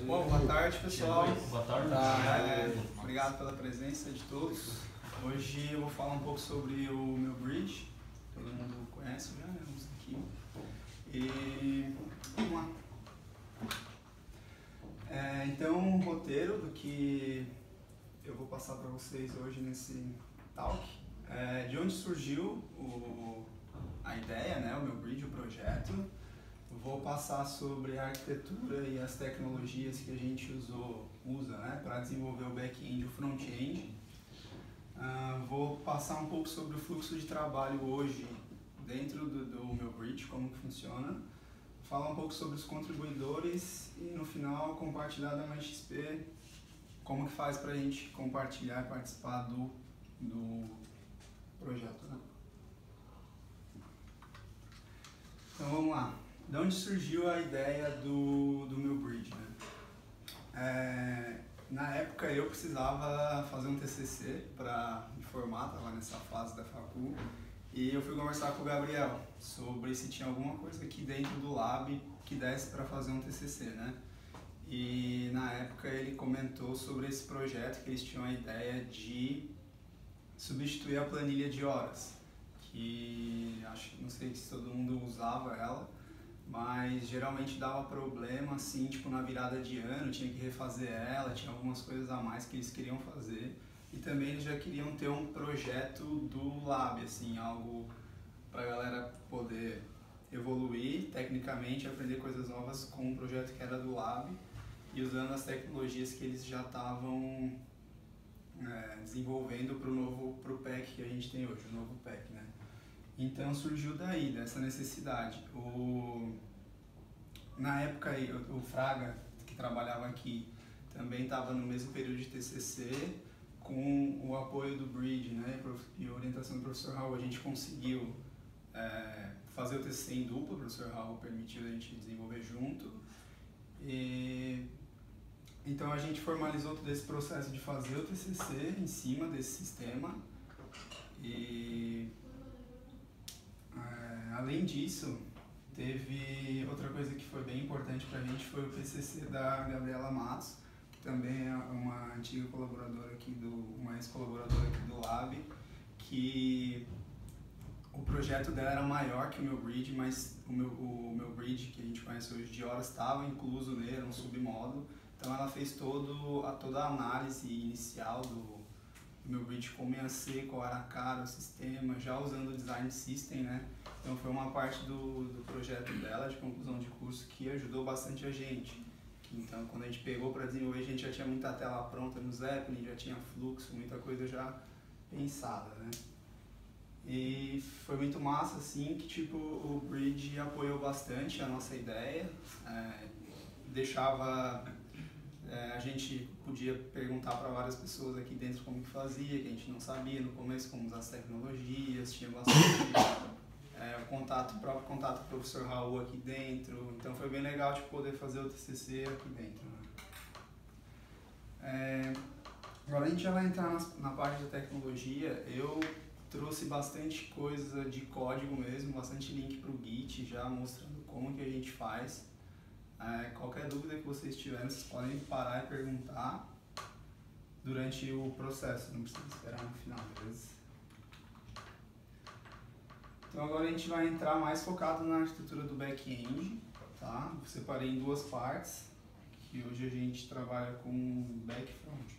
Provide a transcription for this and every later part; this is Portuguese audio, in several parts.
Bom, boa tarde, pessoal. Boa tarde. Obrigado pela presença de todos. Hoje eu vou falar um pouco sobre o meu bridge. Todo mundo conhece já, né? Vamos aqui. E vamos lá. Então, o roteiro do que eu vou passar para vocês hoje nesse talk. De onde surgiu a ideia, né? O meu bridge, o projeto. Vou passar sobre a arquitetura e as tecnologias que a gente usa, né, para desenvolver o back-end e o front-end. Vou passar um pouco sobre o fluxo de trabalho hoje dentro do meu bridge, como que funciona. Falar um pouco sobre os contribuidores e no final compartilhar da MyXP como que faz para a gente compartilhar e participar do projeto, né? Então vamos lá. De onde surgiu a ideia do meu bridge, né? Na época eu precisava fazer um TCC para me formar, estava nessa fase da facul, e eu fui conversar com o Gabriel sobre se tinha alguma coisa aqui dentro do lab que desse para fazer um TCC, né? E na época ele comentou sobre esse projeto que eles tinham a ideia de substituir a planilha de horas, que não sei se todo mundo usava ela, mas geralmente dava problema, assim, tipo na virada de ano, tinha que refazer ela, tinha algumas coisas a mais que eles queriam fazer. E também eles já queriam ter um projeto do lab, assim, algo pra galera poder evoluir tecnicamente, aprender coisas novas com um projeto que era do lab e usando as tecnologias que eles já estavam desenvolvendo pro PEC que a gente tem hoje, o novo PEC, né? Então surgiu daí, dessa necessidade. Na época o Fraga, que trabalhava aqui, também estava no mesmo período de TCC, com o apoio do Bridge, né, e a orientação do professor Raul, a gente conseguiu fazer o TCC em dupla, o professor Raul permitiu a gente desenvolver junto. Então a gente formalizou todo esse processo de fazer o TCC em cima desse sistema. Além disso, teve outra coisa que foi bem importante pra gente, foi o PCC da Gabriela Matos, que também é uma antiga colaboradora aqui, uma ex-colaboradora aqui do Lab, que o projeto dela era maior que o meu bridge, mas o meu bridge, que a gente conhece hoje de horas, estava incluso nele, era um submódulo, então ela fez toda a análise inicial do meu bridge, como ia ser, qual era a cara, o sistema, já usando o design system, né? Então foi uma parte do projeto dela, de conclusão de curso, que ajudou bastante a gente. Então quando a gente pegou para desenvolver, a gente já tinha muita tela pronta no Zeppelin, já tinha fluxo, muita coisa já pensada, né? E foi muito massa, assim, que tipo, o Bridge apoiou bastante a nossa ideia, a gente podia perguntar para várias pessoas aqui dentro como que fazia, que a gente não sabia no começo como usar as tecnologias, tinha bastante o próprio contato com o professor Raul aqui dentro, então foi bem legal tipo, poder fazer o TCC aqui dentro, né? Agora a gente já vai entrar na parte da tecnologia. Eu trouxe bastante coisa de código mesmo, bastante link para o Git, já mostrando como que a gente faz. Qualquer dúvida que vocês tiverem, vocês podem parar e perguntar durante o processo, não precisa esperar no final, beleza? Então agora a gente vai entrar mais focado na arquitetura do back-end, tá? Eu separei em duas partes, que hoje a gente trabalha com back e front.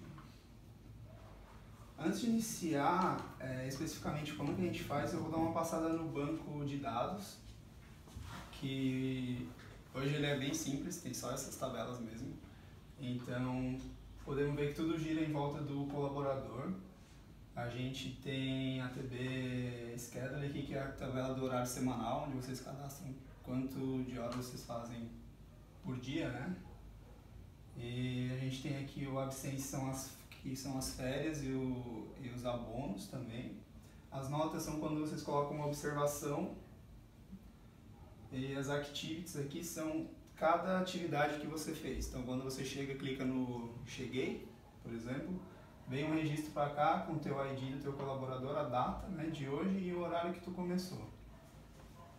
Antes de iniciar especificamente como que a gente faz, eu vou dar uma passada no banco de dados, que hoje ele é bem simples, tem só essas tabelas mesmo. Então, podemos ver que tudo gira em volta do colaborador. A gente tem a TB Schedule aqui, que é a tabela do horário semanal, onde vocês cadastram quanto de horas vocês fazem por dia, né? E a gente tem aqui o Absence, que são as férias e os abonos também. As notas são quando vocês colocam uma observação. E as activities aqui são cada atividade que você fez. Então quando você chega, clica no cheguei, por exemplo, vem um registro para cá com o teu ID do teu colaborador, a data, né, de hoje e o horário que tu começou.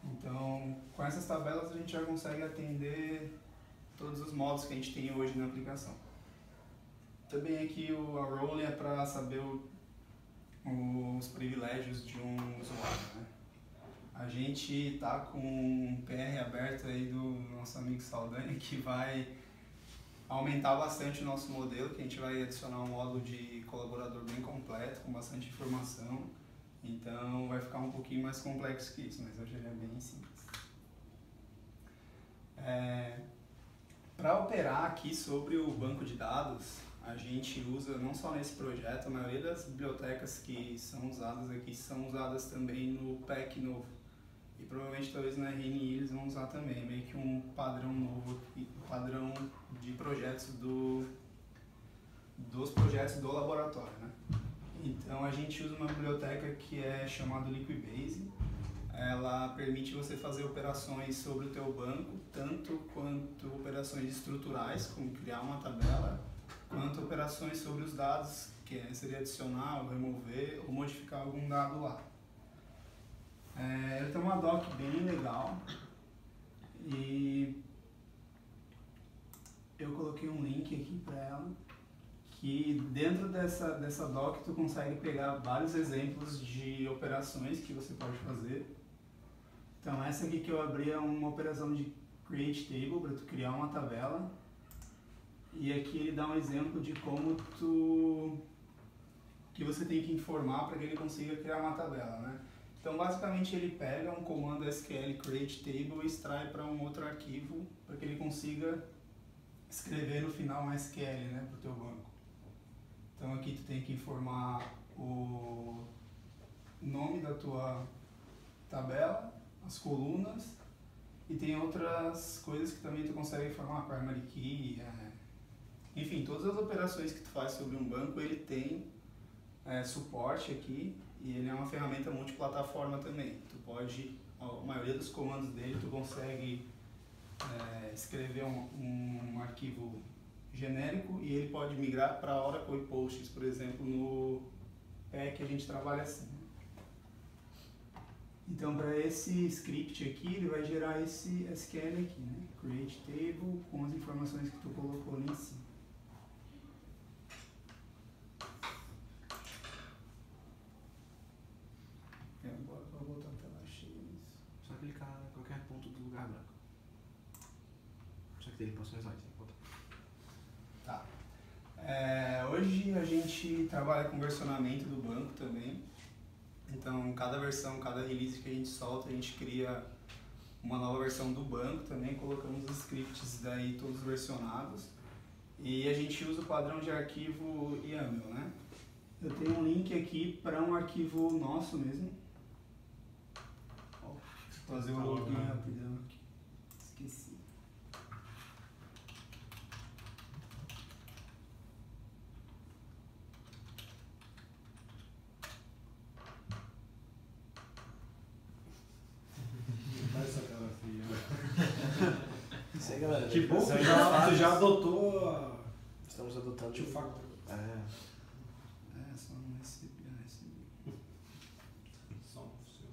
Então com essas tabelas a gente já consegue atender todos os modos que a gente tem hoje na aplicação. Também aqui a role é para saber os privilégios de um usuário, né? A gente está com um PR aberto aí do nosso amigo Saldanha que vai aumentar bastante o nosso modelo, que a gente vai adicionar um módulo de colaborador bem completo, com bastante informação. Então vai ficar um pouquinho mais complexo que isso, mas hoje ele é bem simples. Para operar aqui sobre o banco de dados, a gente usa, não só nesse projeto, a maioria das bibliotecas que são usadas aqui são usadas também no PEC novo. E provavelmente talvez na RNI eles vão usar também, meio que um padrão novo, padrão de projetos dos projetos do laboratório, né? Então a gente usa uma biblioteca que é chamada Liquibase. Ela permite você fazer operações sobre o teu banco, tanto quanto operações estruturais, como criar uma tabela, quanto operações sobre os dados, que seria adicionar, ou remover, ou modificar algum dado lá. Ele tem uma doc bem legal e eu coloquei um link aqui para ela, que dentro dessa doc tu consegue pegar vários exemplos de operações que você pode fazer. Então essa aqui que eu abri é uma operação de create table, para tu criar uma tabela. E aqui ele dá um exemplo de como que você tem que informar para que ele consiga criar uma tabela, né? Então basicamente ele pega um comando SQL create table e extrai para um outro arquivo para que ele consiga escrever no final um SQL, né, para o teu banco. Então aqui tu tem que informar o nome da tua tabela, as colunas, e tem outras coisas que também tu consegue informar, primary key, enfim, todas as operações que tu faz sobre um banco ele tem suporte aqui, e ele é uma ferramenta multiplataforma também. Tu pode, a maioria dos comandos dele tu consegue escrever um arquivo genérico e ele pode migrar para Oracle e Postgres, por exemplo, no PEC a gente trabalha assim. Então para esse script aqui ele vai gerar esse SQL aqui, né? Create table com as informações que tu colocou ali em cima. Agora eu vou botar a tela cheia. Só clicar em qualquer ponto do lugar branco. Só que dele posso usar, tem que botar. Tá. Hoje a gente trabalha com versionamento do banco também. Então, cada versão, cada release que a gente solta, a gente cria uma nova versão do banco também, colocamos os scripts daí todos versionados. E a gente usa o padrão de arquivo YAML, né? Eu tenho um link aqui para um arquivo nosso mesmo. Vou fazer o login rapidão aqui. Esqueci. Isso aí, galera. Que bom que tu já adotou Estamos adotando Two Factor. Só não recebi. Só não funciona.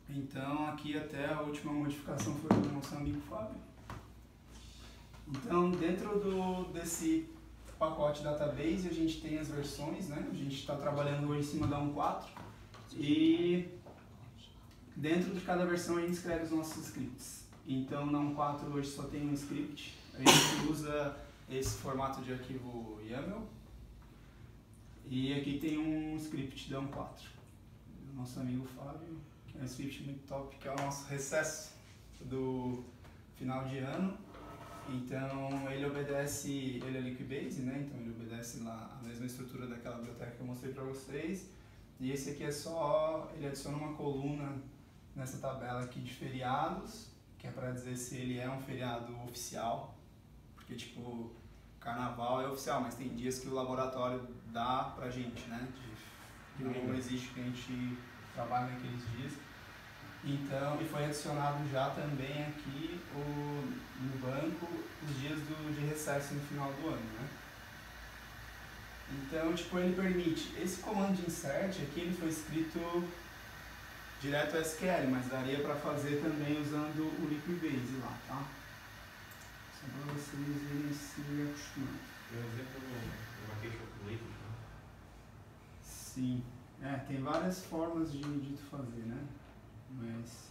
Então aqui até a última modificação foi do nosso amigo Fábio. Então dentro desse pacote database a gente tem as versões, né? A gente está trabalhando hoje em cima da 1.4 e dentro de cada versão a gente escreve os nossos scripts. Então na 1.4 hoje só tem um script, a gente usa esse formato de arquivo YAML e aqui tem um script da 1.4 do nosso amigo Fábio, que é um script muito top, que é o nosso recesso do final de ano. Então ele é Liquibase, né? Então ele obedece lá a mesma estrutura daquela biblioteca que eu mostrei para vocês. E esse aqui é só, ele adiciona uma coluna nessa tabela aqui de feriados, que é para dizer se ele é um feriado oficial, porque tipo, carnaval é oficial, mas tem dias que o laboratório dá pra gente, né? Que não existe que a gente trabalhe naqueles dias. Então, e foi adicionado já também aqui no banco os dias de recesso no final do ano, né? Então, tipo, ele permite, esse comando de insert aqui ele foi escrito direto SQL, mas daria para fazer também usando o Liquibase lá, tá? Só para vocês irem se acostumando. Meu exemplo uma queixa com Liquid, né? Sim, tem várias formas de tu fazer, né? Mas...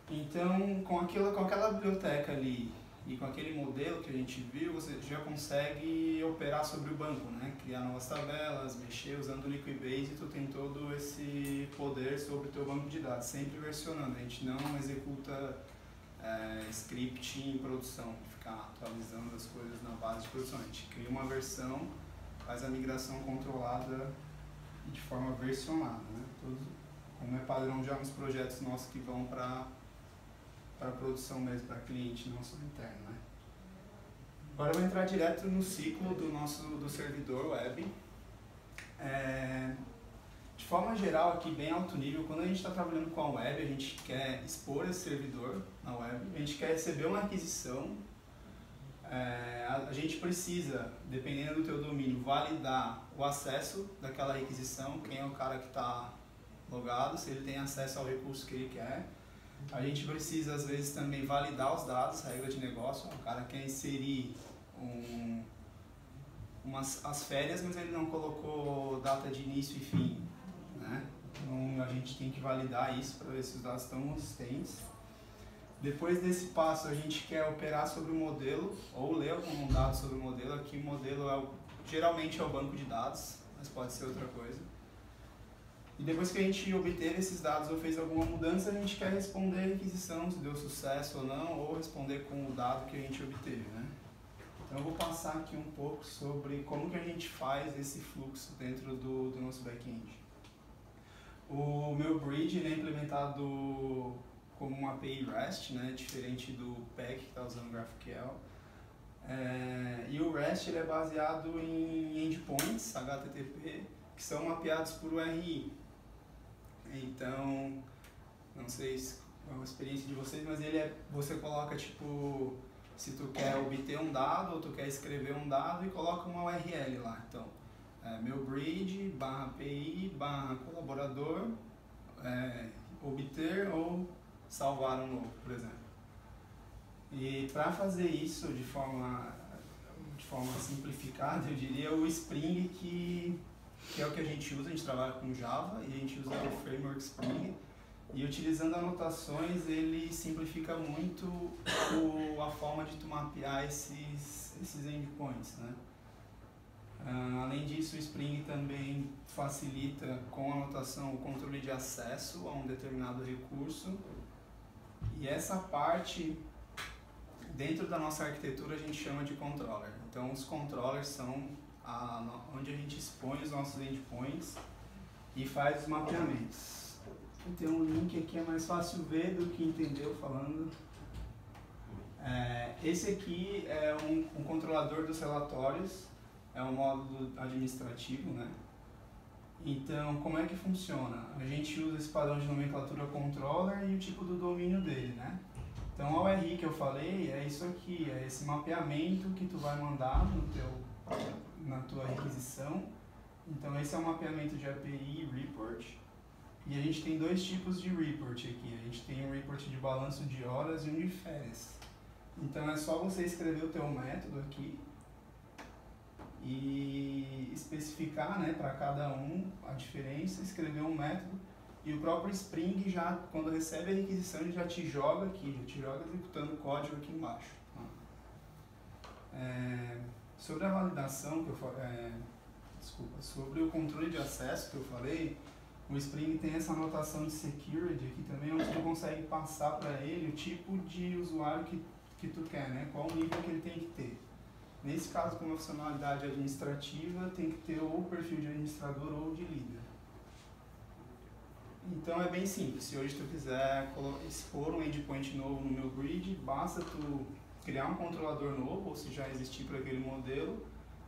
Então, com aquela biblioteca ali e com aquele modelo que a gente viu, você já consegue operar sobre o banco, né? Criar novas tabelas, mexer usando o Liquibase, e tu tem todo esse poder sobre o teu banco de dados, sempre versionando. A gente não executa script em produção, ficar atualizando as coisas na base de produção. A gente cria uma versão, faz a migração controlada e de forma versionada, né? Como é padrão já nos projetos nossos que vão para produção mesmo, para cliente, não só interno, né? Agora eu vou entrar direto no ciclo do servidor web. De forma geral, aqui bem alto nível, quando a gente está trabalhando com a web, a gente quer expor esse servidor na web, a gente quer receber uma aquisição, a gente precisa, dependendo do teu domínio, validar o acesso daquela requisição, quem é o cara que está logado, se ele tem acesso ao recurso que ele quer. A gente precisa, às vezes, também validar os dados, regra de negócio. O cara quer inserir as férias, mas ele não colocou data de início e fim, né? Então, a gente tem que validar isso para ver se os dados estão consistentes. Depois desse passo, a gente quer operar sobre o modelo, ou ler algum dado sobre o modelo. Aqui o modelo geralmente é o banco de dados, mas pode ser outra coisa. E depois que a gente obteve esses dados ou fez alguma mudança, a gente quer responder a requisição, se deu sucesso ou não, ou responder com o dado que a gente obteve, né? Então eu vou passar aqui um pouco sobre como que a gente faz esse fluxo dentro do nosso back-end. O meu bridge ele é implementado como uma API REST, né? Diferente do PEC que está usando GraphQL. E o REST ele é baseado em endpoints, HTTP, que são mapeados por URI. Então, não sei se é uma experiência de vocês, mas você coloca tipo, se tu quer obter um dado ou tu quer escrever um dado e coloca uma URL lá. Então, meu bridge, /API, /colaborador, obter ou salvar um novo, por exemplo. E para fazer isso de forma simplificada, eu diria o Spring que é o que a gente trabalha com Java e a gente usa o framework Spring, e utilizando anotações ele simplifica muito a forma de tu mapear esses endpoints, né? Além disso, o Spring também facilita com a anotação o controle de acesso a um determinado recurso, e essa parte dentro da nossa arquitetura a gente chama de controller. Então os controllers são onde a gente expõe os nossos endpoints e faz os mapeamentos. Tem um link aqui, é mais fácil ver do que entender eu falando. Esse aqui é um controlador dos relatórios, é um módulo administrativo, né? Então, como é que funciona? A gente usa esse padrão de nomenclatura controller e o tipo do domínio dele, né? Então, a URI que eu falei é isso aqui, é esse mapeamento que tu vai mandar na tua requisição. Então, esse é o mapeamento de API e report. E a gente tem dois tipos de report aqui. A gente tem um report de balanço de horas e um de férias. Então, é só você escrever o teu método aqui e especificar, né, para cada um a diferença, escrever um método, e o próprio Spring já, quando recebe a requisição, ele já te joga aqui, já te joga executando o código aqui embaixo. Sobre a validação que eu sobre o controle de acesso que eu falei, o Spring tem essa anotação de security aqui também, onde tu consegue passar para ele o tipo de usuário que tu quer, né, qual o nível que ele tem que ter. Nesse caso, com uma funcionalidade administrativa, tem que ter ou o perfil de administrador ou de líder. Então é bem simples. Se hoje tu quiser expor um endpoint novo no meu grid, basta tu criar um controlador novo, ou se já existir para aquele modelo,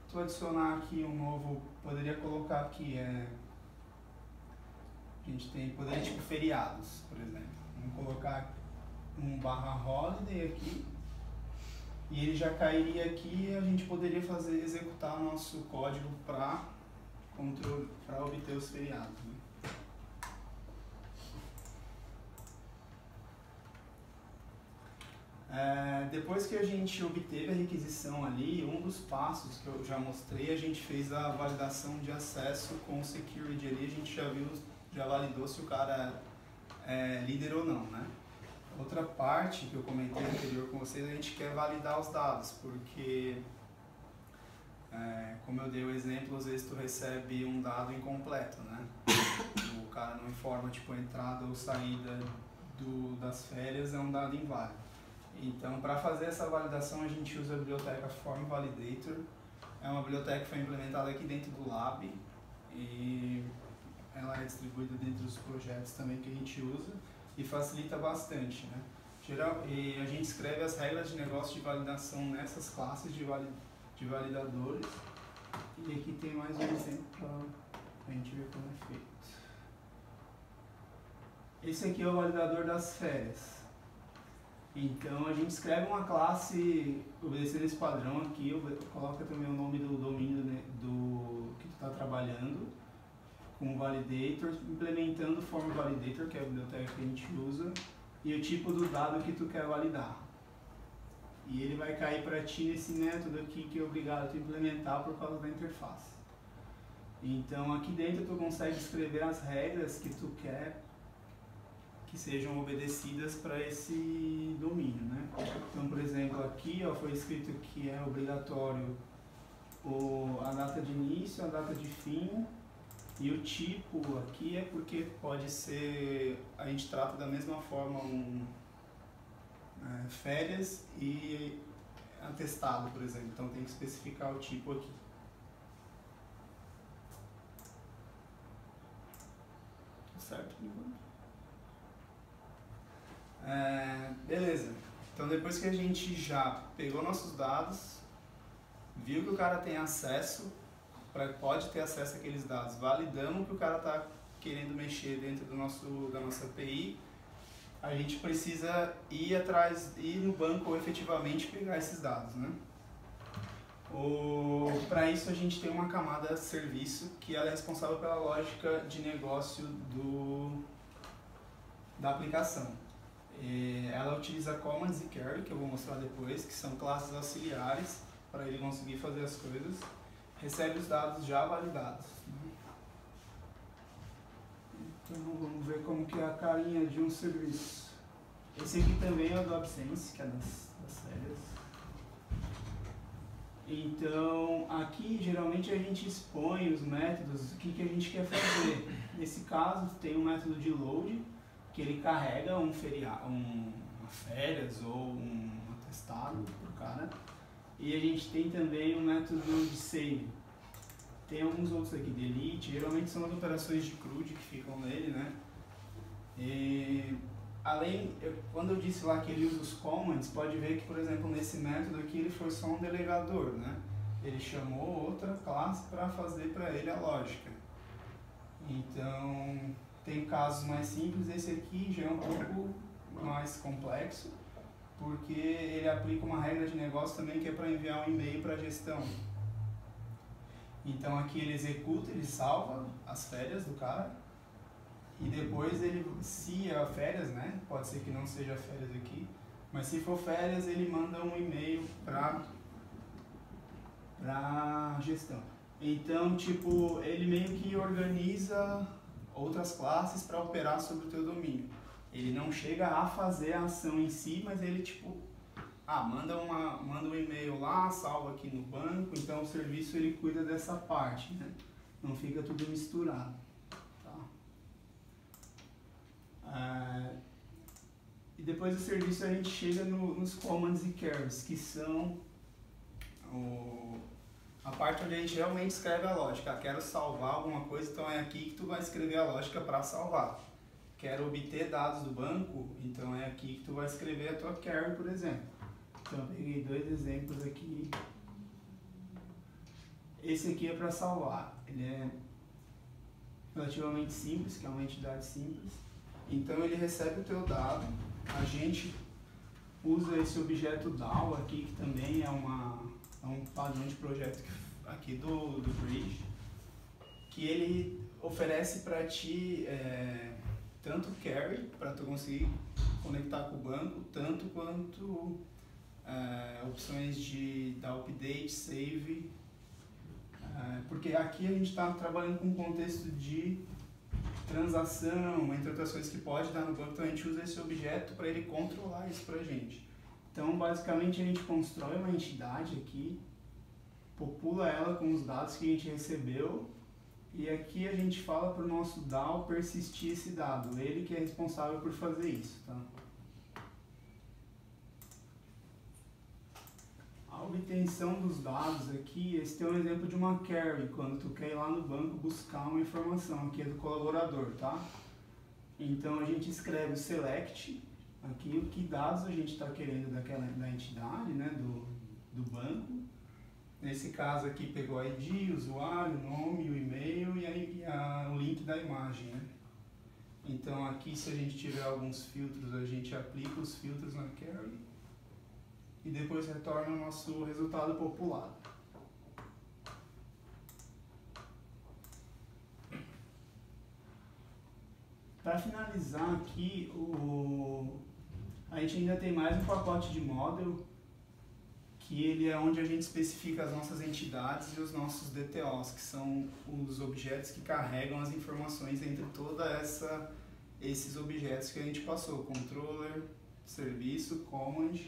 tu adicionar aqui um novo, poderia colocar aqui, a gente tem poderia tipo feriados, por exemplo. Vamos colocar um /holiday aqui, e ele já cairia aqui e a gente poderia executar o nosso código para obter os feriados, né? Depois que a gente obteve a requisição ali, um dos passos que eu já mostrei, a gente fez a validação de acesso com o security ali, a gente já validou se o cara é líder ou não, né? Outra parte que eu comentei anterior com vocês, a gente quer validar os dados, porque, como eu dei o exemplo, às vezes tu recebe um dado incompleto, né? O cara não informa, tipo, a entrada ou saída das férias é um dado inválido. Então, para fazer essa validação, a gente usa a biblioteca Form Validator. É uma biblioteca que foi implementada aqui dentro do Lab e ela é distribuída dentro dos projetos também que a gente usa e facilita bastante, né? E a gente escreve as regras de negócio de validação nessas classes de validadores. E aqui tem mais um exemplo para a gente ver como é feito. Esse aqui é o validador das férias. Então a gente escreve uma classe obedecendo esse padrão aqui, coloca também o nome do domínio, né, do que tu está trabalhando, com o validator, implementando o form validator, que é a biblioteca que a gente usa, e o tipo do dado que tu quer validar. E ele vai cair para ti nesse método aqui que é obrigado a tu implementar por causa da interface. Então aqui dentro tu consegue escrever as regras que tu quer que sejam obedecidas para esse domínio, né? Então, por exemplo, aqui ó, foi escrito que é obrigatório a data de início, a data de fim, e o tipo aqui é porque pode ser, a gente trata da mesma forma férias e atestado, por exemplo, então tem que especificar o tipo aqui. Certo? Beleza, então depois que a gente já pegou nossos dados, viu que o cara tem acesso, pode ter acesso àqueles dados, validamos que o cara está querendo mexer dentro da nossa API, a gente precisa ir no banco efetivamente pegar esses dados, né? Para isso a gente tem uma camada serviço que ela é responsável pela lógica de negócio da aplicação. Ela utiliza commands e carry, que eu vou mostrar depois, que são classes auxiliares para ele conseguir fazer as coisas. Recebe os dados já validados. Então vamos ver como que é a carinha de um serviço. Esse aqui também é o do AdSense, que é das férias. Então aqui geralmente a gente expõe os métodos, o que a gente quer fazer. Nesse caso tem um método de load, que ele carrega uma férias ou um atestado pro cara. E a gente tem também um método de save. Tem alguns outros aqui, delete, geralmente são as operações de CRUD que ficam nele, né? E quando eu disse lá que ele usa os commands, pode ver que, por exemplo, nesse método aqui ele foi só um delegador, né? Ele chamou outra classe para fazer para ele a lógica. Então, tem casos mais simples, esse aqui já é um pouco mais complexo, porque ele aplica uma regra de negócio também que é para enviar um e-mail para a gestão. Então aqui ele executa, ele salva as férias do cara, e depois ele, se é férias, né, pode ser que não seja férias aqui, mas se for férias ele manda um e-mail para gestão. Então, tipo, ele meio que organiza outras classes para operar sobre o teu domínio. Ele não chega a fazer a ação em si, mas ele tipo, manda um e-mail lá, salva aqui no banco, então o serviço ele cuida dessa parte, né? Não fica tudo misturado. Tá? E depois do serviço a gente chega nos commands e carries, que são a parte onde a gente realmente escreve a lógica. Quero salvar alguma coisa, então é aqui que tu vai escrever a lógica para salvar. Quero obter dados do banco, então é aqui que tu vai escrever a tua carry, por exemplo. Então eu peguei dois exemplos aqui. Esse aqui é para salvar. Ele é relativamente simples, que é uma entidade simples. Então ele recebe o teu dado, a gente usa esse objeto DAO aqui, que também é um padrão de projeto aqui do Bridge, que ele oferece para ti tanto carry, para tu conseguir conectar com o banco, tanto quanto opções de dar update, save, porque aqui a gente está trabalhando com um contexto de transação, entre outras coisas que pode dar no banco, então a gente usa esse objeto para ele controlar isso para a gente. Então, basicamente, a gente constrói uma entidade aqui, popula ela com os dados que a gente recebeu, e aqui a gente fala para o nosso DAO persistir esse dado, ele que é responsável por fazer isso, tá? A obtenção dos dados aqui, esse é um exemplo de uma query, quando tu quer ir lá no banco buscar uma informação, aqui é do colaborador, tá? Então a gente escreve o select, aqui o que dados a gente está querendo da entidade, né, do banco. Nesse caso aqui pegou a ID, usuário, nome, o e-mail e o link da imagem, né? Então aqui se a gente tiver alguns filtros, a gente aplica os filtros na query e depois retorna o nosso resultado populado. Para finalizar aqui, a gente ainda tem mais um pacote de model, que ele é onde a gente especifica as nossas entidades e os nossos DTOs, que são os objetos que carregam as informações entre esses objetos que a gente passou, controller, serviço, command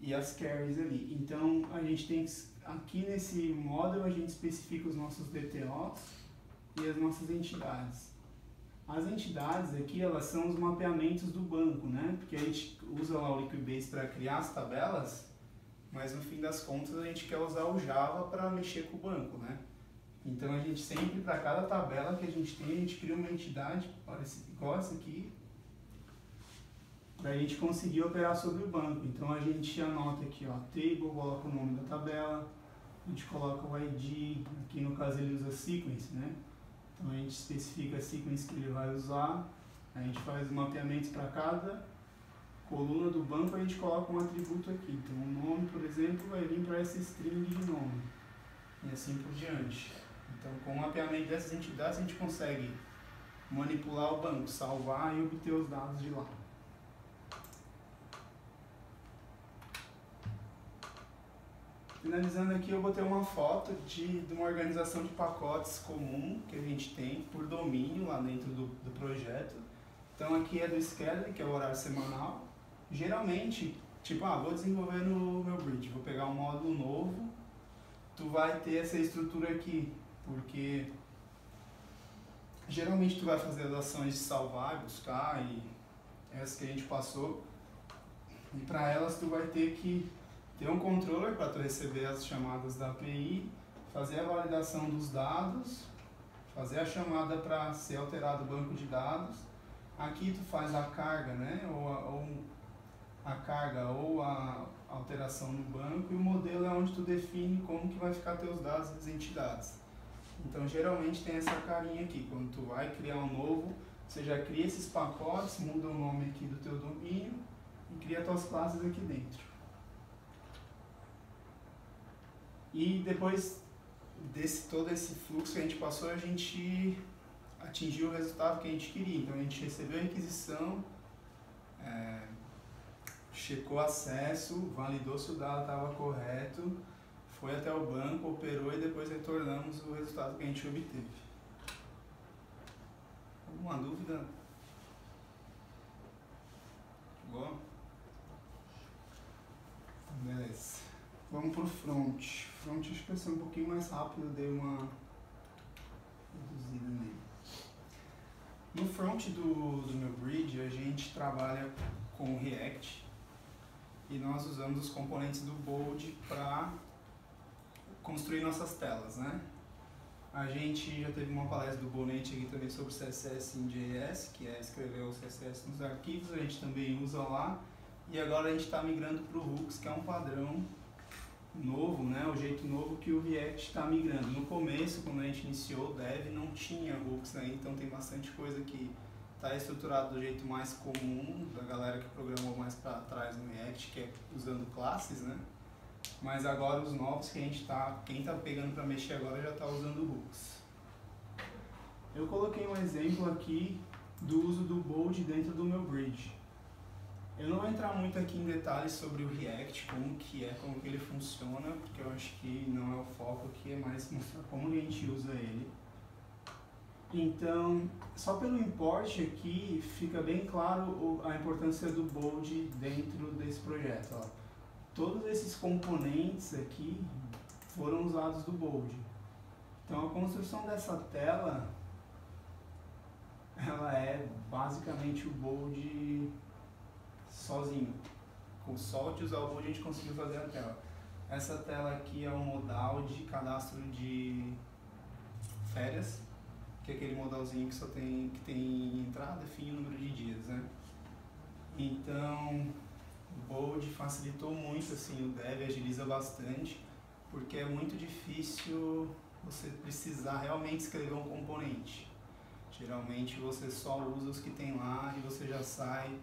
e as carries ali. Então a gente tem aqui nesse model a gente especifica os nossos DTOs e as nossas entidades. As entidades aqui, elas são os mapeamentos do banco, né? Porque a gente usa lá o Liquibase para criar as tabelas, mas no fim das contas a gente quer usar o Java para mexer com o banco, né? Então a gente sempre, para cada tabela que a gente tem, a gente cria uma entidade igual essa aqui, para a gente conseguir operar sobre o banco. Então a gente anota aqui, ó, table, coloca o nome da tabela, a gente coloca o ID, aqui no caso ele usa sequence, né? Então a gente especifica a sequence que ele vai usar, a gente faz o mapeamento para cada coluna do banco, a gente coloca um atributo aqui. Então o nome, por exemplo, vai vir para essa string de nome, e assim por diante. Então com o mapeamento dessas entidades a gente consegue manipular o banco, salvar e obter os dados de lá. Finalizando aqui, eu botei uma foto de uma organização de pacotes comum que a gente tem por domínio lá dentro do projeto. Então aqui é do schedule, que é o horário semanal. Geralmente, tipo, vou desenvolver no meu bridge, vou pegar um módulo novo, tu vai ter essa estrutura aqui, porque geralmente tu vai fazer as ações de salvar, buscar e essas que a gente passou, e para elas tu vai ter que ter um controller para tu receber as chamadas da API, fazer a validação dos dados, fazer a chamada para ser alterado o banco de dados. Aqui tu faz a carga, né? Ou a carga ou a alteração no banco, e o modelo é onde tu define como que vai ficar teus dados das entidades. Então geralmente tem essa carinha aqui, quando tu vai criar um novo, você já cria esses pacotes, muda o nome aqui do teu domínio e cria tuas classes aqui dentro. E depois todo esse fluxo que a gente passou, a gente atingiu o resultado que a gente queria. Então a gente recebeu a requisição, checou acesso, validou se o dado estava correto, foi até o banco, operou e depois retornamos o resultado que a gente obteve. Alguma dúvida? Boa? Beleza. Vamos pro front. Front acho que vai ser um pouquinho mais rápido, dei uma reduzida nele. No front do meu bridge a gente trabalha com React e nós usamos os componentes do Bold para construir nossas telas, né? A gente já teve uma palestra do Bonete aqui também sobre CSS em JS, que é escrever o CSS nos arquivos, a gente também usa lá, e agora a gente está migrando para o Hooks, que é um padrão novo, né? O jeito novo que o React está migrando. No começo, quando a gente iniciou o Dev, não tinha Hooks ainda, então tem bastante coisa que está estruturado do jeito mais comum da galera que programou mais para trás no React, que é usando classes, né? Mas agora os novos que a gente quem está pegando para mexer agora já está usando Hooks. Eu coloquei um exemplo aqui do uso do Bold dentro do meu bridge. Eu não vou entrar muito aqui em detalhes sobre o React, como que ele funciona, porque eu acho que não é o foco aqui, é mais mostrar como a gente usa ele. Então, só pelo import aqui fica bem claro a importância do Bold dentro desse projeto. Ó. Todos esses componentes aqui foram usados do Bold. Então a construção dessa tela, ela é basicamente o Bold sozinho. Com só de usar o Bold a gente conseguiu fazer a tela. Essa tela aqui é um modal de cadastro de férias, que é aquele modalzinho que só tem, entrada, fim e número de dias, né? Então, o Bold facilitou muito assim, o Dev agiliza bastante, porque é muito difícil você precisar realmente escrever um componente. Geralmente você só usa os que tem lá e você já sai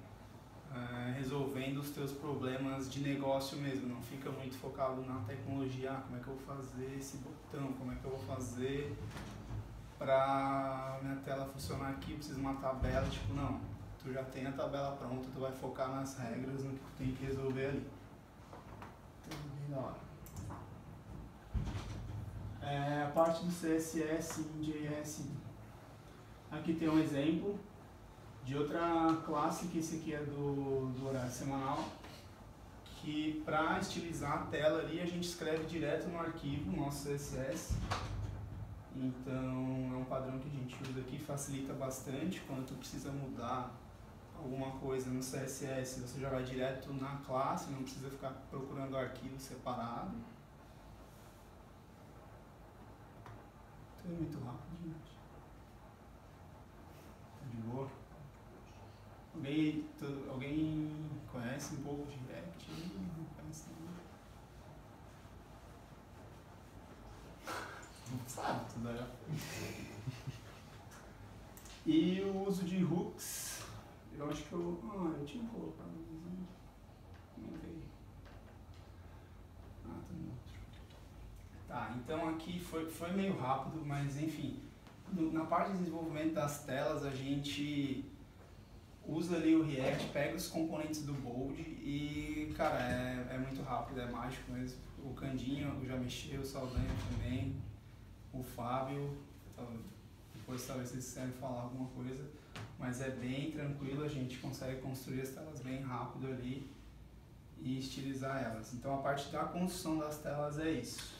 resolvendo os teus problemas de negócio mesmo, não fica muito focado na tecnologia, como é que eu vou fazer esse botão, como é que eu vou fazer para minha tela funcionar aqui, eu preciso de uma tabela, tipo, não, tu já tem a tabela pronta, tu vai focar nas regras, no que tu tem que resolver ali. Tudo bem da hora. A parte do CSS em JS, aqui tem um exemplo de outra classe, que esse aqui é do horário semanal, que para estilizar a tela ali a gente escreve direto no arquivo, no nosso CSS. Então é um padrão que a gente usa aqui, facilita bastante quando tu precisa mudar alguma coisa no CSS, você já vai direto na classe, não precisa ficar procurando arquivo separado. Tudo muito rápido, gente. Tá de boa? Alguém conhece um pouco de React? Não conhece não. Não sabe, tudo aí. E o uso de hooks, eu acho que eu tinha colocado, não veio. Tá no outro. Tá, então aqui foi meio rápido, mas enfim, na parte de desenvolvimento das telas a gente usa ali o React, pega os componentes do Bold e, cara, é muito rápido, é mágico mesmo. O Candinho já mexeu, o Saldanha também, o Fábio, depois talvez vocês querem falar alguma coisa, mas é bem tranquilo, a gente consegue construir as telas bem rápido ali e estilizar elas. Então a parte da construção das telas é isso.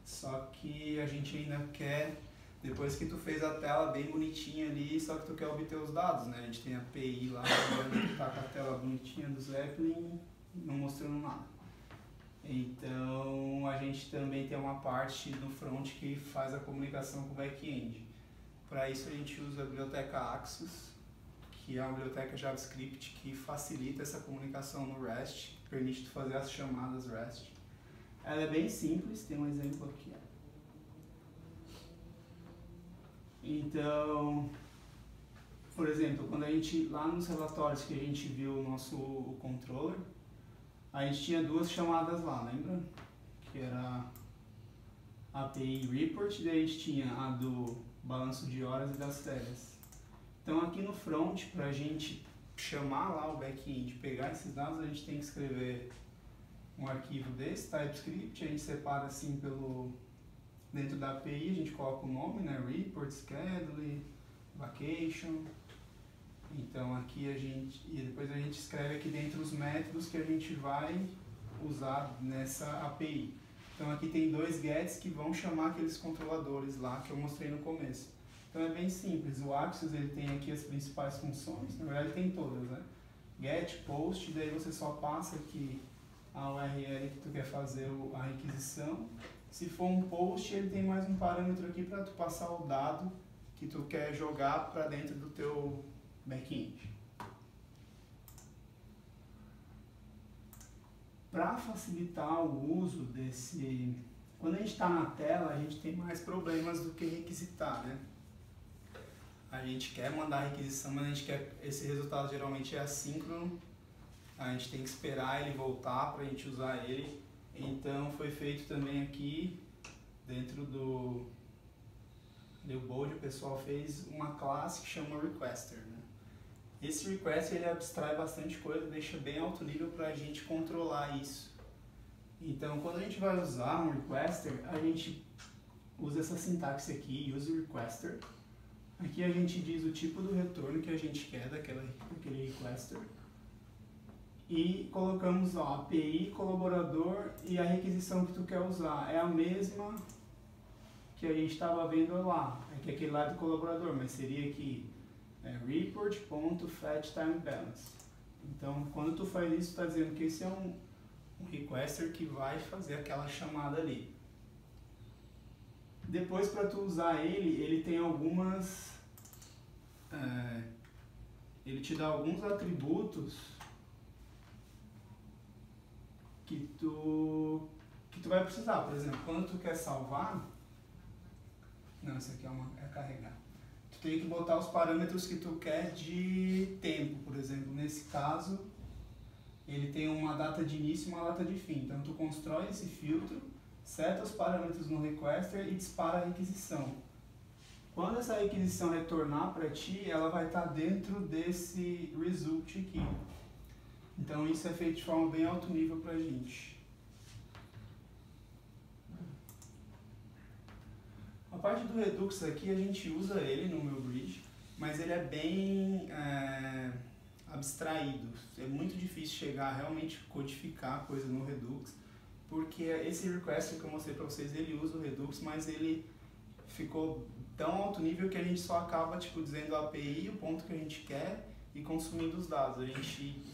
Só que a gente ainda quer, depois que tu fez a tela bem bonitinha ali, só que tu quer obter os dados, né? A gente tem a API lá, que tá com a tela bonitinha do Zeppelin, não mostrando nada. Então a gente também tem uma parte do front que faz a comunicação com o back-end. Para isso a gente usa a biblioteca Axos, que é uma biblioteca JavaScript que facilita essa comunicação no REST, permite tu fazer as chamadas REST. Ela é bem simples, tem um exemplo aqui. Então, por exemplo, quando a gente, lá nos relatórios que a gente viu o nosso controller, a gente tinha duas chamadas lá, lembra? Que era a API Report e daí a gente tinha a do balanço de horas e das férias. Então aqui no front, para a gente chamar lá o back-end, pegar esses dados, a gente tem que escrever um arquivo desse, TypeScript, a gente separa assim dentro da API, a gente coloca o nome, né, Report, Schedule, Vacation. Então aqui e depois a gente escreve aqui dentro os métodos que a gente vai usar nessa API. Então aqui tem dois gets que vão chamar aqueles controladores lá que eu mostrei no começo. Então é bem simples, o Axios ele tem aqui as principais funções, na verdade ele tem todas, né? Get, post, daí você só passa aqui a URL que tu quer fazer a requisição. Se for um post, ele tem mais um parâmetro aqui para tu passar o dado que tu quer jogar para dentro do teu back-end. Para facilitar o uso desse... Quando a gente está na tela, a gente tem mais problemas do que requisitar, né? A gente quer mandar a requisição, mas a gente quer... Esse resultado geralmente é assíncrono. A gente tem que esperar ele voltar para a gente usar ele. Então foi feito também aqui, dentro do Bold, o pessoal fez uma classe que chama Requester, né? Esse request ele abstrai bastante coisa, deixa bem alto nível para a gente controlar isso. Então, quando a gente vai usar um requester, a gente usa essa sintaxe aqui, use requester. Aqui a gente diz o tipo do retorno que a gente quer daquele requester. E colocamos ó, API, colaborador e a requisição que tu quer usar. É a mesma que a gente estava vendo lá. É que aquele lá é do colaborador, mas seria aqui report.fetchTimeBalance. Então, quando tu faz isso, está dizendo que esse é um requester que vai fazer aquela chamada ali. Depois, para tu usar ele tem algumas... ele te dá alguns atributos que tu vai precisar. Por exemplo, quando tu quer salvar... Não, isso aqui é carregar. Tu tem que botar os parâmetros que tu quer de tempo. Por exemplo, nesse caso, ele tem uma data de início e uma data de fim. Então, tu constrói esse filtro, seta os parâmetros no requester e dispara a requisição. Quando essa requisição retornar para ti, ela vai estar dentro desse result aqui. Então, isso é feito de forma bem alto nível para a gente. A parte do Redux aqui, a gente usa ele no meu bridge, mas ele é bem abstraído. É muito difícil chegar a realmente codificar a coisa no Redux, porque esse request que eu mostrei para vocês, ele usa o Redux, mas ele ficou tão alto nível que a gente só acaba dizendo a API, o ponto que a gente quer e consumindo os dados.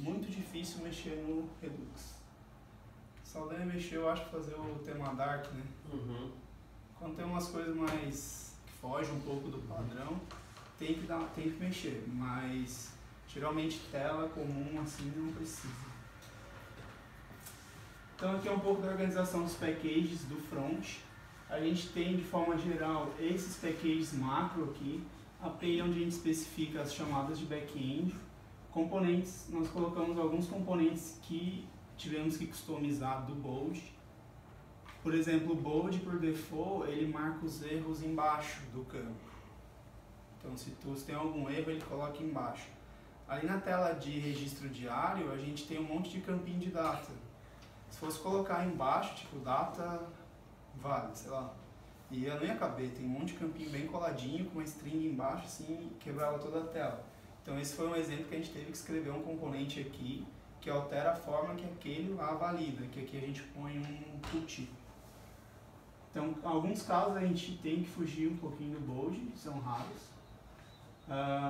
Muito difícil mexer no Redux. Saldanha mexeu, eu acho, para fazer o tema Dark, né? Uhum. Quando tem umas coisas mais que fogem um pouco do padrão, tem que mexer, mas geralmente tela comum assim não precisa. Então aqui é um pouco da organização dos packages do front. A gente tem de forma geral esses packages macro aqui, API onde a gente especifica as chamadas de back-end. Componentes, nós colocamos alguns componentes que tivemos que customizar do Bold. Por exemplo, o Bold, por default, ele marca os erros embaixo do campo. Então, se tem algum erro, ele coloca embaixo. Ali na tela de registro diário, a gente tem um monte de campinho de data. Se fosse colocar embaixo, tipo, data vale, sei lá, e eu não ia caber, tem um monte de campinho bem coladinho, com uma string embaixo, assim, quebrava toda a tela. Então, esse foi um exemplo que a gente teve que escrever um componente aqui, que altera a forma que aquele lá valida, que aqui a gente põe um tooltip. Então, em alguns casos a gente tem que fugir um pouquinho do Bold, são raros.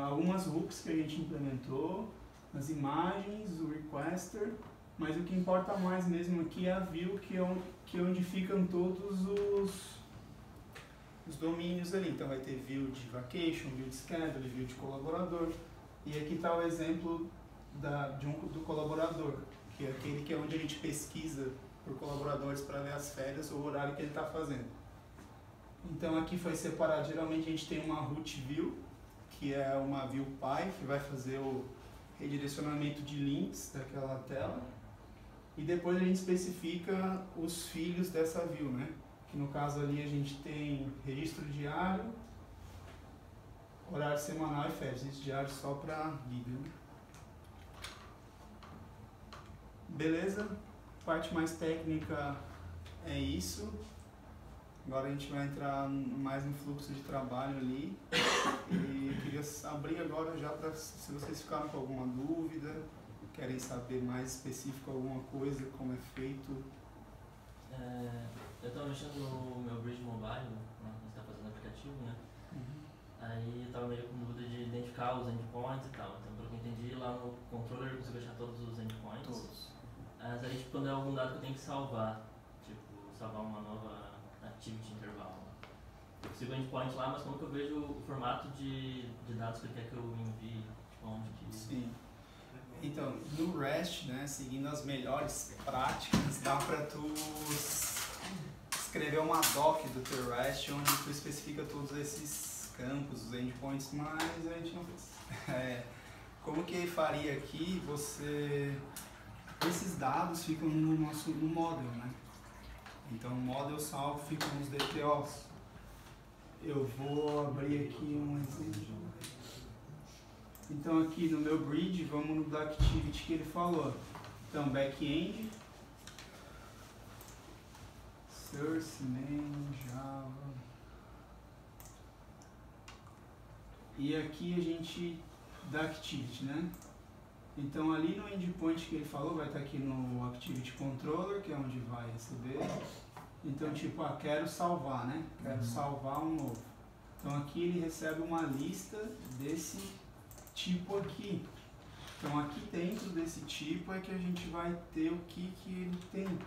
Algumas hooks que a gente implementou, as imagens, o requester, mas o que importa mais mesmo aqui é a view, que é onde ficam todos os domínios ali. Então vai ter view de vacation, view de schedule, view de colaborador. E aqui está o exemplo do colaborador, que é aquele que é onde a gente pesquisa por colaboradores para ver as férias ou o horário que ele está fazendo. Então aqui foi separado, geralmente a gente tem uma root view, que é uma view py, que vai fazer o redirecionamento de links daquela tela, e depois a gente especifica os filhos dessa view, né? Que no caso ali a gente tem registro diário, horário semanal e férias, registro diário só para líder. Né? Beleza? Parte mais técnica é isso. Agora a gente vai entrar mais no fluxo de trabalho ali. E eu queria abrir agora já para, se vocês ficaram com alguma dúvida, querem saber mais específico alguma coisa, como é feito. Eu estava mexendo no meu Bridge Mobile, né, que está fazendo aplicativo, né? Uhum. Aí eu estava meio com dúvida de identificar os endpoints e tal. Então, pelo que eu entendi, lá no controller eu consigo achar todos os endpoints. Todos. Mas aí, tipo, quando é algum dado que eu tenho que salvar, tipo, salvar uma nova activity intervalo. Eu consigo o endpoint lá, mas como que eu vejo o formato de dados que ele quer que eu envie? Tipo, onde que... Sim. Então, no REST, né, seguindo as melhores práticas, dá para tu escrever uma doc do teu REST onde tu especifica todos esses campos, os endpoints, mas a gente não fez. Como que faria aqui? Esses dados ficam no model, né? Então, o model salvo fica nos DTOs. Eu vou abrir aqui um exemplo. Então aqui no meu bridge, vamos no da activity que ele falou. Então back-end, source, main, java. E aqui a gente da activity, né? Então ali no endpoint que ele falou, vai estar aqui no activity controller, que é onde vai receber. Então tipo, quero salvar, né? Quero salvar um novo. Então aqui ele recebe uma lista desse tipo aqui. Então aqui dentro desse tipo é que a gente vai ter o que ele tem.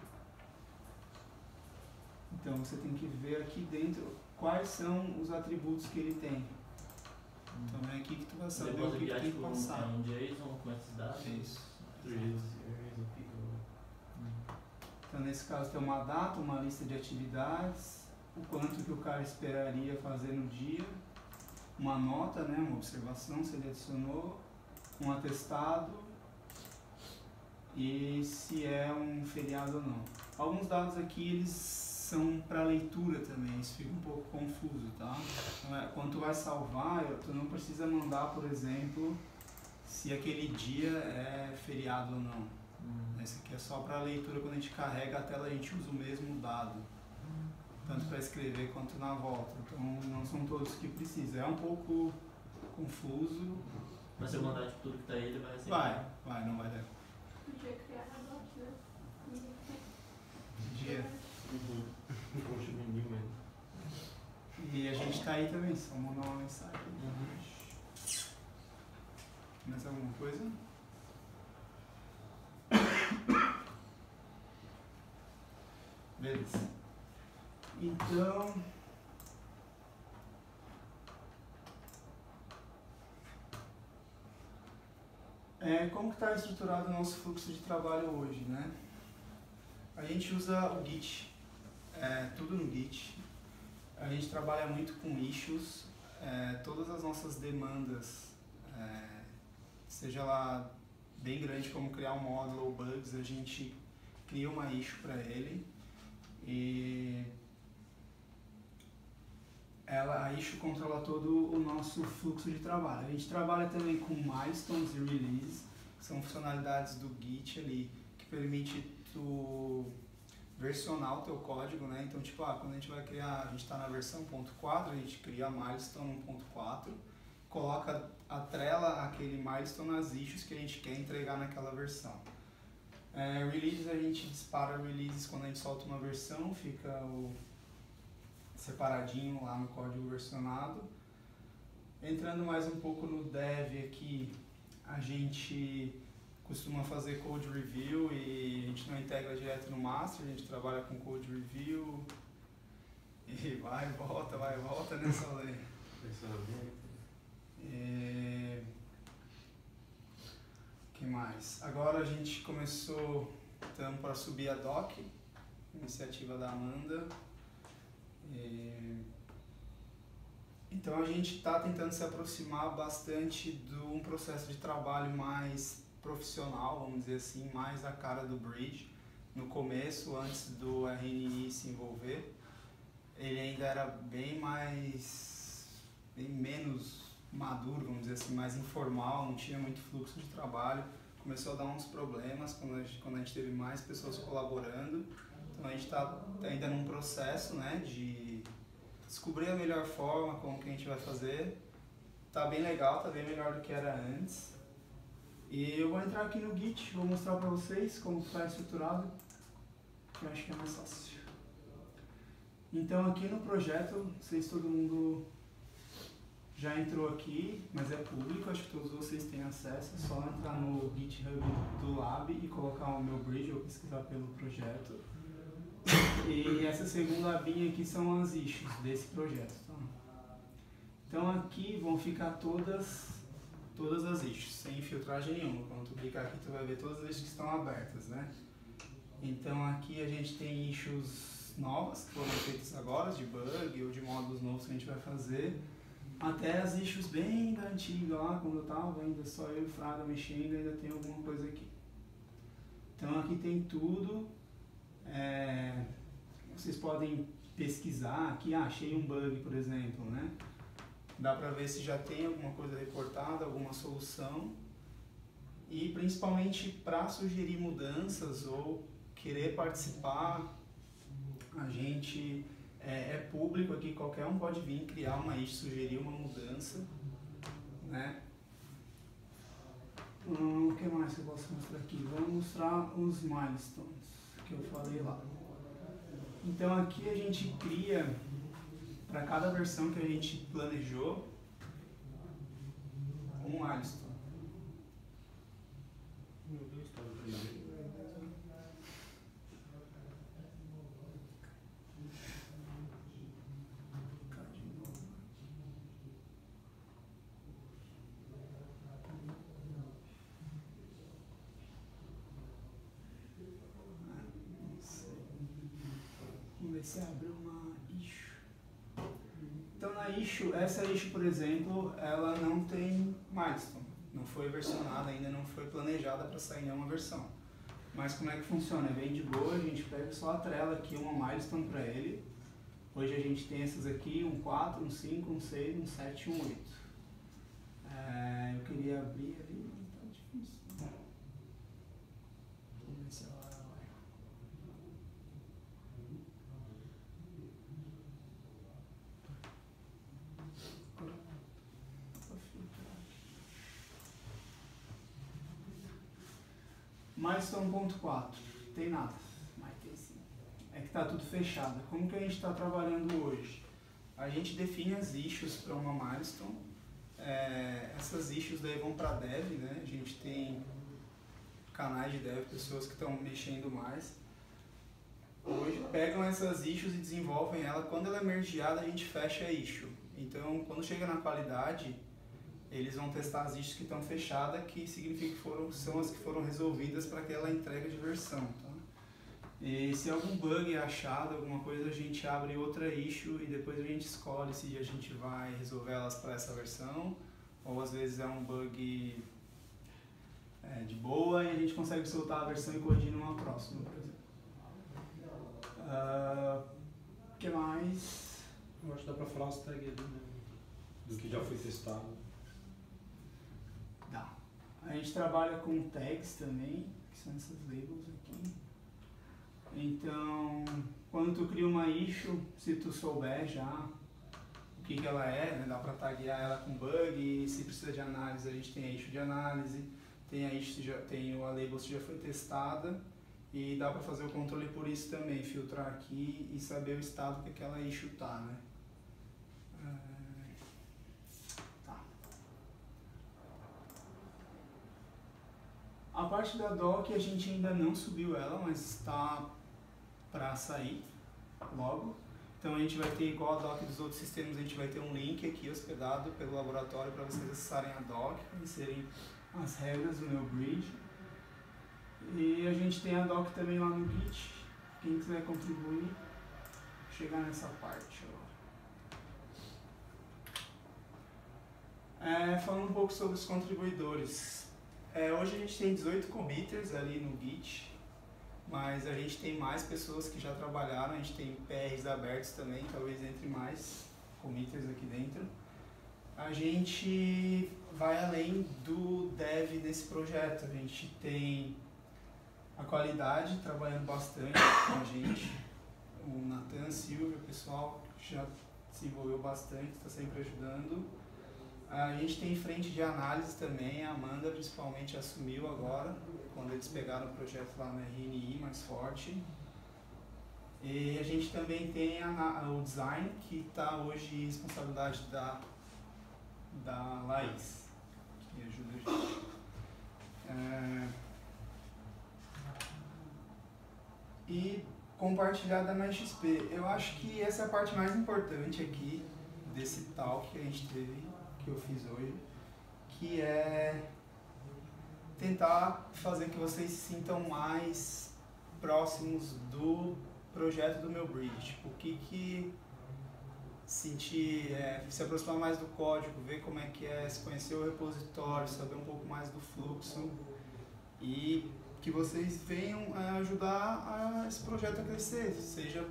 Então você tem que ver aqui dentro quais são os atributos que ele tem. Então é aqui que tu vai saber o que tem que passar. Um JSON com esses dados. Isso. Então Então nesse caso tem uma data, uma lista de atividades, o quanto que o cara esperaria fazer no dia, uma nota, né, uma observação se ele adicionou, um atestado e se é um feriado ou não. Alguns dados aqui eles são para leitura também, isso fica um pouco confuso, tá? Quando tu vai salvar, tu não precisa mandar, por exemplo, se aquele dia é feriado ou não. Esse aqui é só para leitura, quando a gente carrega a tela a gente usa o mesmo dado, tanto para escrever quanto na volta, então não são todos que precisam, é um pouco confuso. Mas se eu mandar tipo, tudo que tá aí, ele vai aceitar? Vai, não vai dar. Podia criar a dot, né? Dia. Poxa, menino, mano. E a gente tá aí também, só mandar uma mensagem. Mais alguma coisa? Beleza. Então, como que está estruturado o nosso fluxo de trabalho hoje, né? A gente usa o Git, tudo no Git. A gente trabalha muito com issues, todas as nossas demandas, seja lá bem grande como criar um módulo ou bugs, a gente cria uma issue para ele e a issue controla todo o nosso fluxo de trabalho. A gente trabalha também com milestones e release, que são funcionalidades do Git ali, que permite tu versionar o teu código, né? Então, tipo, quando a gente vai criar, a gente está na versão 1.4, a gente cria a milestone 1.4, coloca, atrela aquele milestone nas issues que a gente quer entregar naquela versão. Releases, a gente dispara releases quando a gente solta uma versão, fica separadinho lá no código versionado. Entrando mais um pouco no dev aqui, a gente costuma fazer code review e a gente não integra direto no master, a gente trabalha com code review e vai e volta nessa lei. Que mais? Agora a gente começou, estamos para subir a doc, iniciativa da Amanda. Então a gente está tentando se aproximar bastante de um processo de trabalho mais profissional, vamos dizer assim, mais a cara do Bridge. No começo, antes do RNI se envolver, ele ainda era bem menos maduro, vamos dizer assim, mais informal, não tinha muito fluxo de trabalho. Começou a dar uns problemas quando a gente teve mais pessoas colaborando. Então a gente está ainda num processo, né, de descobrir a melhor forma, como que a gente vai fazer. Tá bem legal, tá bem melhor do que era antes. E eu vou entrar aqui no Git, vou mostrar para vocês como está estruturado, que eu acho que é mais fácil. Então aqui no projeto, não sei se todo mundo já entrou aqui, mas é público, acho que todos vocês têm acesso, é só entrar no GitHub do Lab e colocar o meu bridge ou pesquisar pelo projeto. E essa segunda abinha aqui são as issues desse projeto. Tá? Então aqui vão ficar todas as issues, sem filtragem nenhuma. Quando tu clicar aqui, tu vai ver todas as issues que estão abertas, né? Então aqui a gente tem issues novas, que foram feitas agora, de bug ou de módulos novos que a gente vai fazer, até as issues bem da antiga lá, quando eu tava ainda só eu e o Fraga mexendo, ainda tem alguma coisa aqui. Então aqui tem tudo. Vocês podem pesquisar aqui, achei um bug, por exemplo, né? dá para ver se já tem alguma coisa reportada, alguma solução. E principalmente para sugerir mudanças ou querer participar, a gente é público aqui, qualquer um pode vir criar uma issue, sugerir uma mudança, né? O que mais que eu posso mostrar aqui? Vou mostrar os milestones que eu falei lá. Então aqui a gente cria, para cada versão que a gente planejou, um milestone. Vamos ver se abre uma issue. Então na issue, essa issue, por exemplo, ela não tem milestone. Não foi versionada ainda, não foi planejada para sair nenhuma versão. Mas como é que funciona? É bem de boa, a gente pega só atrela aqui uma milestone para ele. Hoje a gente tem essas aqui, um 4, um 5, um 6, um 7 e um 8. Eu queria abrir ali, mas tá difícil. Vamos ver se ela vai. Milestone 1.4, tem nada, mas tem sim. É que está tudo fechado. Como que a gente está trabalhando hoje? A gente define as issues para uma milestone. Essas issues daí vão para dev, né? A gente tem canais de dev, pessoas que estão mexendo mais. Hoje pegam essas issues e desenvolvem ela. Quando ela é mergeada, a gente fecha a issue. Então, quando chega na qualidade, eles vão testar as issues que estão fechadas, que significa que são as que foram resolvidas para aquela entrega de versão. Tá? E se algum bug é achado, alguma coisa, a gente abre outra issue e depois a gente escolhe se a gente vai resolver elas para essa versão, ou às vezes é um bug de boa e a gente consegue soltar a versão e corrigir numa próxima, por exemplo. O que mais? Eu acho que dá pra falar as tags ali, né? Do que já foi testado. Dá. A gente trabalha com tags também, que são essas labels aqui. Então, quando tu cria uma issue, se tu souber já o que ela é, né, dá pra taguear ela com bug, e se precisa de análise, a gente tem a issue de análise, tem a issue, tem a label que já foi testada, e dá pra fazer o controle por isso também, filtrar aqui e saber o estado que aquela issue tá, né. A parte da doc a gente ainda não subiu ela, mas está para sair logo. Então a gente vai ter, igual a doc dos outros sistemas, a gente vai ter um link aqui hospedado pelo laboratório para vocês acessarem a doc, conhecerem as regras do meu bridge. E a gente tem a doc também lá no Git, quem quiser contribuir, chegar nessa parte agora. Falando um pouco sobre os contribuidores. Hoje a gente tem 18 committers ali no Git, mas a gente tem mais pessoas que já trabalharam, a gente tem PRs abertos também, talvez entre mais committers aqui dentro. A gente vai além do dev nesse projeto, a gente tem a qualidade trabalhando bastante com a gente, o Nathan, Silvia, o pessoal já se envolveu bastante, está sempre ajudando. A gente tem frente de análise também, a Amanda principalmente assumiu agora, quando eles pegaram o projeto lá na RNI mais forte. E a gente também tem o design, que está hoje em responsabilidade da Laís, que ajuda a gente. E compartilhada na XP. Eu acho que essa é a parte mais importante aqui desse talk que a gente teve, que eu fiz hoje, que é tentar fazer que vocês se sintam mais próximos do projeto do meu bridge. Tipo, o que sentir, se aproximar mais do código, ver como é que é, se conhecer o repositório, saber um pouco mais do fluxo e que vocês venham ajudar esse projeto a crescer, seja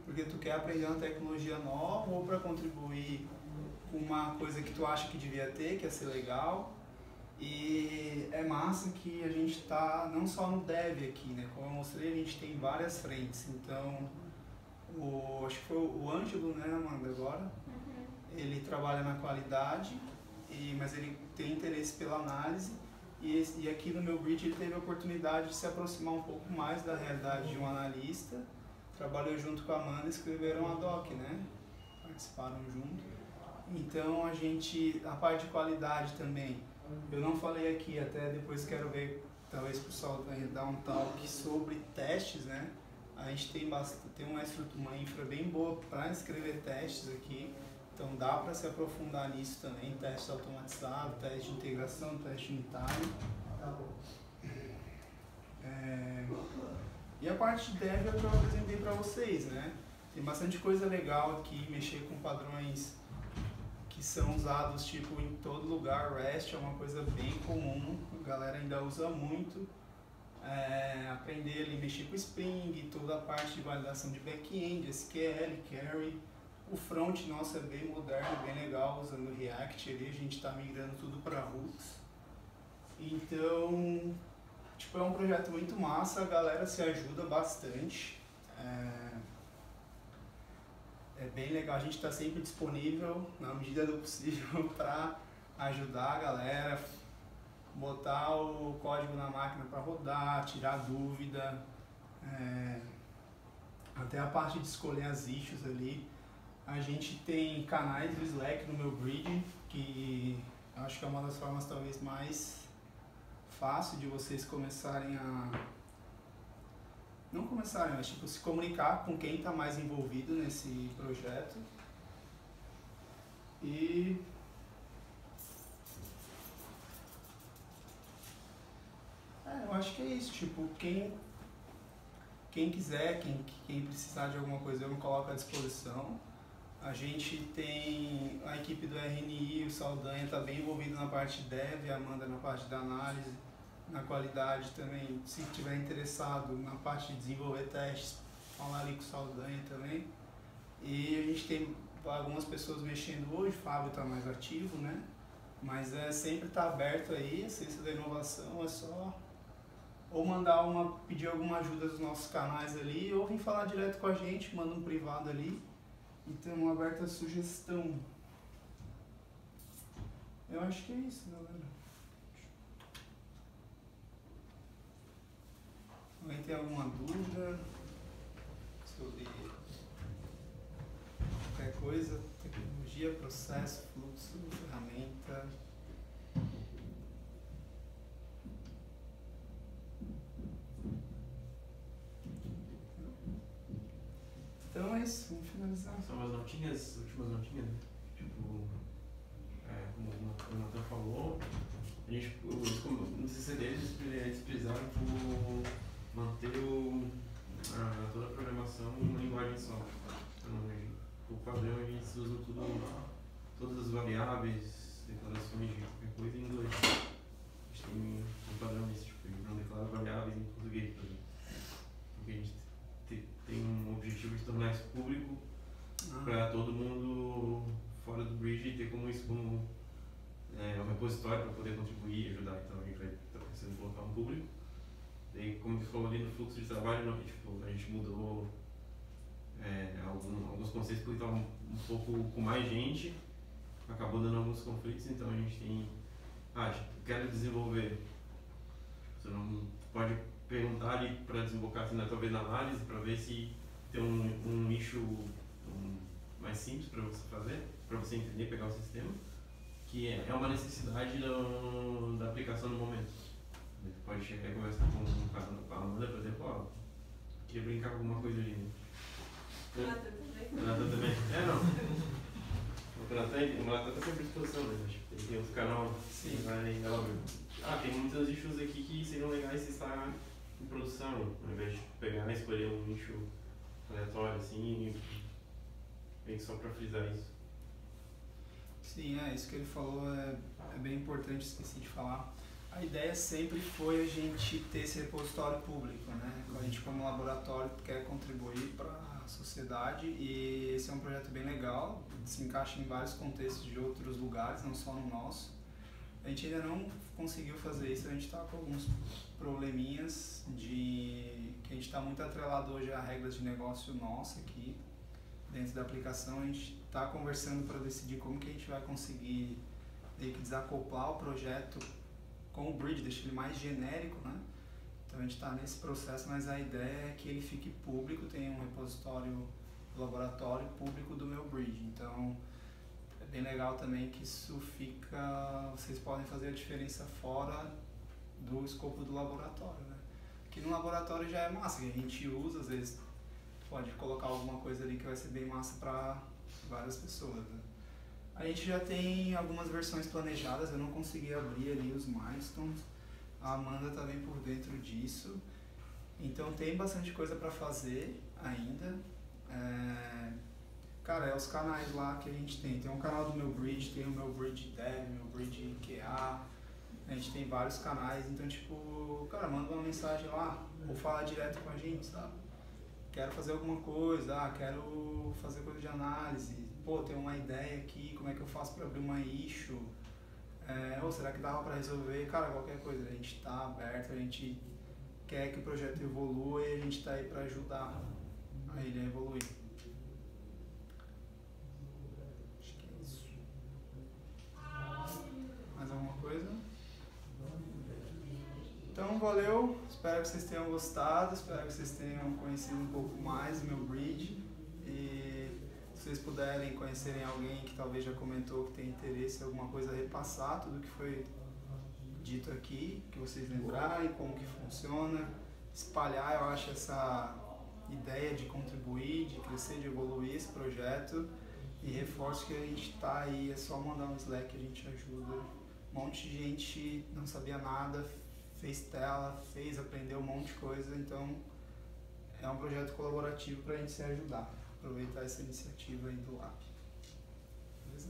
porque tu quer aprender uma tecnologia nova ou para contribuir com uma coisa que tu acha que devia ter, que ia ser legal. E é massa que a gente tá não só no dev aqui, né? Como eu mostrei, a gente tem várias frentes. Então, acho que foi o Ângelo, né, Amanda, agora? Ele trabalha na qualidade, mas ele tem interesse pela análise. E aqui no meu bridge ele teve a oportunidade de se aproximar um pouco mais da realidade de um analista. Trabalhou junto com a Amanda e escreveram a doc, né? Participaram junto. Então a parte de qualidade também, eu não falei aqui, até depois quero ver, talvez o pessoal dar um talk sobre testes, né? A gente tem uma infra bem boa para escrever testes aqui, então dá para se aprofundar nisso também, testes automatizados, teste de integração, teste unitário. E a parte de dev é o que eu apresentei para vocês, né? Tem bastante coisa legal aqui, mexer com padrões que são usados tipo em todo lugar. REST é uma coisa bem comum, a galera ainda usa muito. Aprender ali, mexer com Spring, toda a parte de validação de back-end, SQL, Query. O front nosso é bem moderno, bem legal, usando React ali, a gente está migrando tudo para Hooks. Então, tipo, é um projeto muito massa, a galera se ajuda bastante. É bem legal, a gente está sempre disponível, na medida do possível, para ajudar a galera, botar o código na máquina para rodar, tirar dúvida, até a parte de escolher as issues ali. A gente tem canais do Slack no meu bridge, que acho que é uma das formas talvez mais fácil de vocês começarem a... Não começarem, mas tipo, se comunicar com quem está mais envolvido nesse projeto. E... eu acho que é isso, tipo, quem quiser, quem precisar de alguma coisa eu me coloco à disposição. A gente tem a equipe do RNI, o Saldanha está bem envolvido na parte de dev, a Amanda na parte da análise, na qualidade também, se estiver interessado na parte de desenvolver testes, falar ali com o Saldanha também. E a gente tem algumas pessoas mexendo hoje, o Fábio está mais ativo, né? Mas sempre está aberto aí, a ciência da inovação, é só ou pedir alguma ajuda dos nossos canais ali, ou vir falar direto com a gente, manda um privado ali. Então, aberta a sugestão. Eu acho que é isso, galera. Alguém tem alguma dúvida sobre qualquer coisa? Tecnologia, processo, fluxo, ferramenta. Então é isso, vamos finalizar. São as notinhas, últimas notinhas, né? Tipo, como o Nathan falou, a gente, no CC deles, eles precisaram por manter toda a programação em uma linguagem só. O padrão a gente usa todas as variáveis, declarações de qualquer coisa em inglês. A gente tem um padrão nisso, tipo, a gente não declara variáveis em português, por exemplo. Porque a gente tem um objetivo de tornar isso público para todo mundo fora do bridge ter como isso como um repositório para poder contribuir e ajudar. Então a gente vai estar precisando colocar um público. Daí, como você falou ali no fluxo de trabalho, a gente mudou alguns conceitos porque estavam um pouco com mais gente, acabou dando alguns conflitos, então a gente tem... quero desenvolver. Você não pode perguntar ali para desembocar assim, talvez na análise, para ver se tem um nicho mais simples para você fazer, para você entender, pegar o sistema, que é uma necessidade da aplicação no momento. Você pode chegar e conversar com a Amanda, por exemplo, queria brincar com alguma coisa ali. Né? Renata também? Não. O Renata está sempre à disposição, né? Ele tem outro canal, ela viu. Tem muitos issues aqui que seriam legais se estar em produção, ao invés de pegar e escolher um nicho aleatório, assim, bem só para frisar isso. Sim, isso que ele falou é bem importante, esqueci de falar. A ideia sempre foi a gente ter esse repositório público, né? A gente como laboratório quer contribuir para a sociedade e esse é um projeto bem legal, se encaixa em vários contextos de outros lugares, não só no nosso. A gente ainda não conseguiu fazer isso, a gente está com alguns probleminhas que a gente está muito atrelado hoje a regras de negócio nossa aqui, dentro da aplicação. A gente está conversando para decidir como que a gente vai conseguir meio que desacoplar o projeto com o Bridge, deixar ele mais genérico, né? Então a gente está nesse processo, mas a ideia é que ele fique público, tenha um repositório laboratório público do meu Bridge. Então é bem legal também que isso fica, vocês podem fazer a diferença fora do escopo do laboratório, né? Que no laboratório já é massa, que a gente usa, às vezes pode colocar alguma coisa ali que vai ser bem massa para várias pessoas, né? A gente já tem algumas versões planejadas, eu não consegui abrir ali os milestones, a Amanda está bem por dentro disso, então tem bastante coisa para fazer ainda. Cara, é os canais lá que a gente tem um canal do meu Bridge, tem o meu Bridge Dev, meu Bridge QA, a gente tem vários canais, então tipo, cara, manda uma mensagem lá, ou fala direto com a gente, sabe? Quero fazer alguma coisa, quero fazer coisa de análise, pô, tem uma ideia aqui, como é que eu faço para abrir uma issue, ou será que dava para resolver? Cara, qualquer coisa, a gente está aberto, a gente quer que o projeto evolua e a gente está aí para ajudar a ele a evoluir. Acho que é isso. Mais alguma coisa? Então, valeu, espero que vocês tenham gostado, espero que vocês tenham conhecido um pouco mais do meu Bridge e se vocês puderem conhecerem alguém que talvez já comentou que tem interesse em alguma coisa, repassar tudo que foi dito aqui, que vocês lembrarem, como que funciona, espalhar, eu acho, essa ideia de contribuir, de crescer, de evoluir esse projeto e reforço que a gente está aí, é só mandar um Slack que a gente ajuda. Um monte de gente não sabia nada, fez tela, aprendeu um monte de coisa, então é um projeto colaborativo para a gente se ajudar, aproveitar essa iniciativa aí do Lab. Beleza?